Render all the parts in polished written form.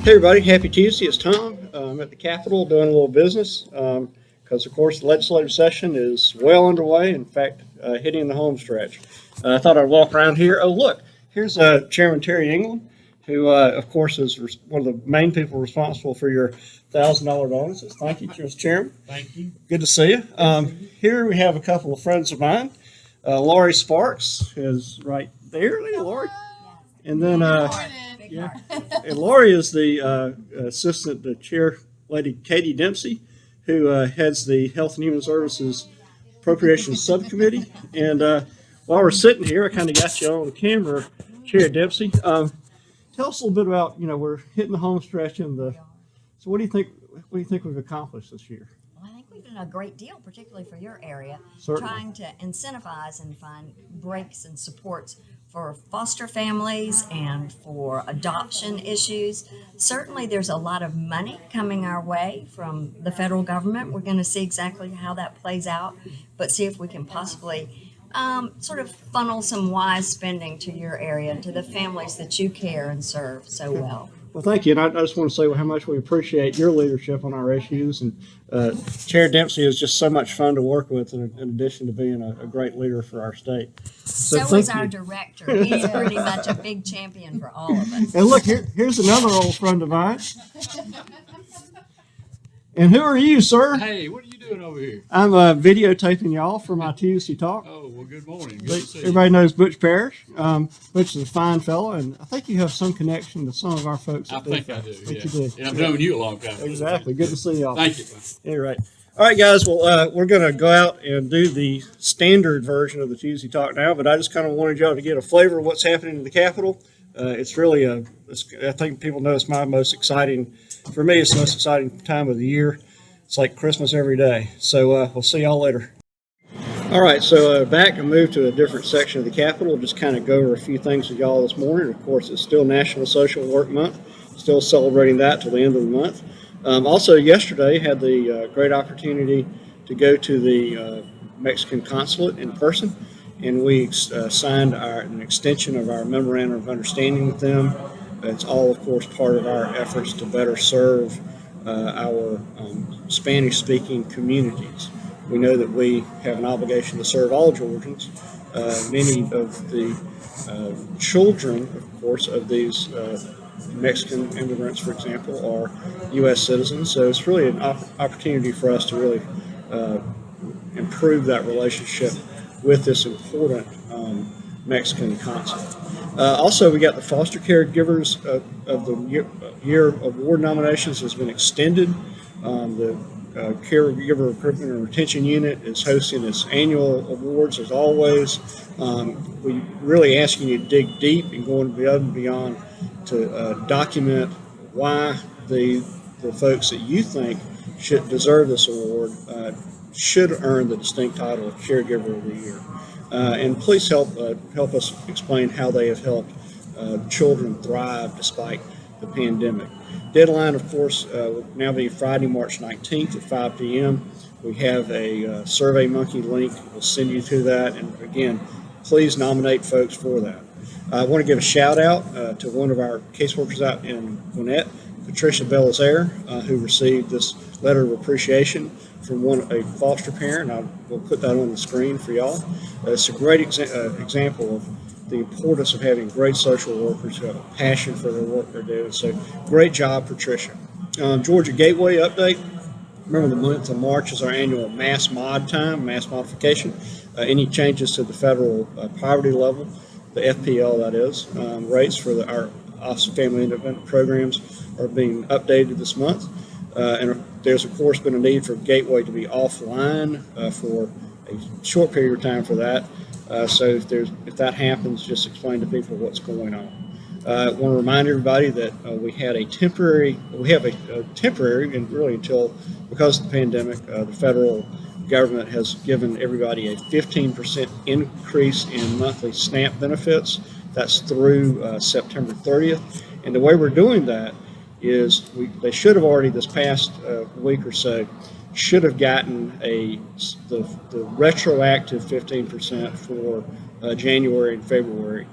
Hey everybody, happy Tuesday. It's Tom. I'm at the Capitol doing a little business because, of course, the legislative session is well underway. In fact, hitting the home stretch. I thought I'd walk around here. Oh, look, here's Chairman Terry England, who, of course, is one of the main people responsible for your $1,000 bonuses. Thank you, Mr. Chairman. Thank you. Good to see you. Here we have a couple of friends of mine. Lori Sparks is right there. Lori. And then yeah. And Lori is the assistant to Chair Lady Katie Dempsey, who heads the Health and Human Services Appropriations Subcommittee. And while we're sitting here, I kind of got you on camera, Chair Dempsey. Tell us a little bit about, we're hitting the home stretch and so what do you think? What do you think we've accomplished this year? Well, I think we've done a great deal, particularly for your area, Certainly. Trying to incentivize and find breaks and supports for foster families and for adoption issues. Certainly there's a lot of money coming our way from the federal government. We're going to see exactly how that plays out, but see if we can possibly sort of funnel some wise spending to your area, to the families that you care and serve so well. Well, thank you. And I just want to say how much we appreciate your leadership on our issues. And Chair Dempsey is just so much fun to work with, in addition to being a great leader for our state. So is our director. He's pretty much a big champion for all of us. And look, here's another old friend of mine. And who are you, sir? Hey, what are you doing over here? I'm videotaping y'all for my Tuesday talk. Oh, well, good morning. Good to see you. Everybody knows Butch Parrish. Butch is a fine fellow, and I think you have some connection to some of our folks. I think I do. I think Yeah. you do. And I've known you a long time. Exactly. Good to see y'all. Thank you. Yeah, right. All right, guys. Well, we're going to go out and do the standard version of the Tuesday Talk now, but I just kind of wanted y'all to get a flavor of what's happening in the Capitol. It's really I think people know it's my most exciting, for me, it's the most exciting time of the year. It's like Christmas every day. So we'll see y'all later. All right, so back and move to a different section of the Capitol. Just kind of go over a few things with y'all this morning. Of course, it's still National Social Work Month. Still celebrating that till the end of the month. Also, yesterday had the great opportunity to go to the Mexican consulate in person, and we signed an extension of our memorandum of understanding with them. It's all, of course, part of our efforts to better serve our Spanish-speaking communities. We know that we have an obligation to serve all Georgians. Many of the children, of course, of these Mexican immigrants, for example, are U.S. citizens. So it's really an opportunity for us to really improve that relationship with this important Mexican consulate. Also, we got the Foster Caregivers of the Year Award nominations has been extended. The Caregiver Recruitment and Retention Unit is hosting its annual awards as always. We really asking you to dig deep and going above and beyond to document why the folks that you think should deserve this award should earn the distinct title of Caregiver of the Year. And please help us explain how they have helped children thrive despite the pandemic. Deadline, of course, will now be Friday, March 19th at 5 p.m. We have a SurveyMonkey link. We'll send you to that. And again, please nominate folks for that. I want to give a shout out to one of our caseworkers out in Gwinnett, Patricia Belizaire, who received this letter of appreciation from a foster parent. I will put that on the screen for y'all. It's a great example of the importance of having great social workers who have a passion for the work they're doing. So great job, Patricia. Georgia Gateway update. Remember, the month of March is our annual mass modification. Any changes to the federal poverty level, the FPL that is, rates for our Office of Family and Departmental Programs are being updated this month. And there's, of course, been a need for Gateway to be offline for a short period of time for that. So if that happens, just explain to people what's going on. I want to remind everybody that we have a temporary, and really until, because of the pandemic, the federal government has given everybody a 15% increase in monthly SNAP benefits. That's through September 30th. And the way we're doing that is they should have already this past week or so should have gotten the retroactive 15% for January and February.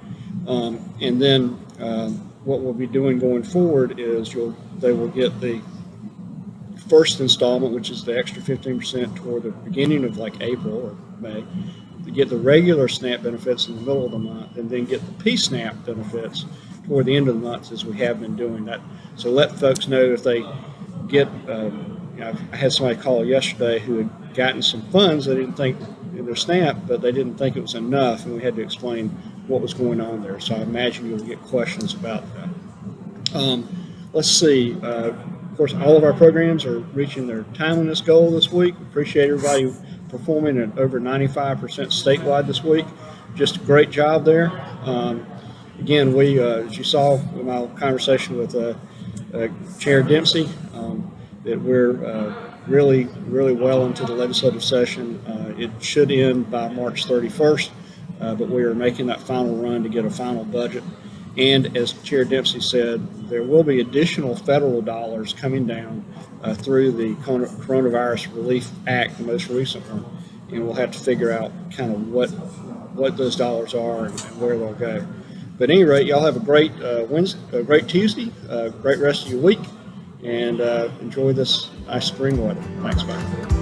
And then what we'll be doing going forward is they will get the first installment, which is the extra 15% toward the beginning of like April or May, to get the regular SNAP benefits in the middle of the month, and then get the P-SNAP benefits toward the end of the month, as we have been doing that. So let folks know if they get, I had somebody call yesterday who had gotten some funds they didn't think in their SNAP, but they didn't think it was enough, and we had to explain what was going on there. So I imagine you'll get questions about that. Let's see. Of course, all of our programs are reaching their timeliness goal this week. Appreciate everybody performing at over 95% statewide this week. Just a great job there. Again, we, as you saw in my conversation with Chair Dempsey, that we're really well into the legislative session. It should end by March 31st, but we are making that final run to get a final budget. And as Chair Dempsey said, there will be additional federal dollars coming down through the Coronavirus Relief Act, the most recent one, and we'll have to figure out kind of what those dollars are and where they'll go. But at any rate, y'all have a great Wednesday, a great Tuesday, great rest of your week, and enjoy this nice spring weather. Thanks, bye.